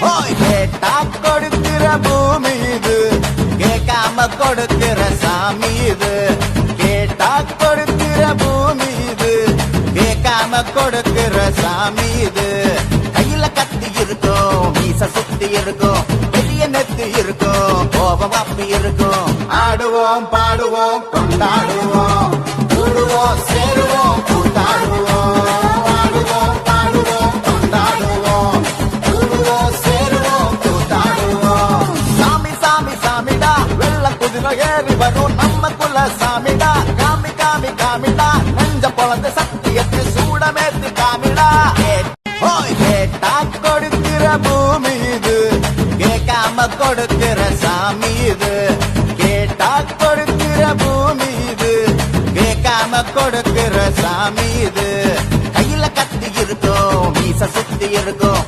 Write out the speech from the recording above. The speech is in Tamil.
கேட்டா கொடுக்கிற பூமி இது, கேட்காம கொடுக்கிற சாமி இது. கேட்டா கொடுக்கிற பூமி இது, கேட்காம கொடுக்கிற சாமி இது. கையில கத்தி இருக்கும், மீச சுத்தி இருக்கும், பெரிய நெத்தி இருக்கும், கோபம் அப்பி இருக்கும். ஆடுவோம் பாடுவோம் கொண்டாடுவோம், கூடுவோம் சேருவோம் கூத்தாடுவோம். ஆடுவோம் பாடுவோம் கொண்டாடுவோம், கூடுவோம் சேருவோம் கூத்தாடுவோம். சாமி சாமி சாமிடா, வெள்ள குதிரை ஏறி வரும் நம்ம குல சாமிடா. காமி காமி காமிடா, நெஞ்ச பொழந்த சத்தியத்தை சூடமேத்து காமிடா. கேட்டா கொடுக்கிற பூமி இது, கேட்காம கொடுக்கிற சாமி இது. கேட்டா கொடுக்கிற பூமி இது, கேட்காம கொடுக்கிற சாமி இது. கையில கத்தி இருக்கும், மீச சுத்தி இருக்கும்,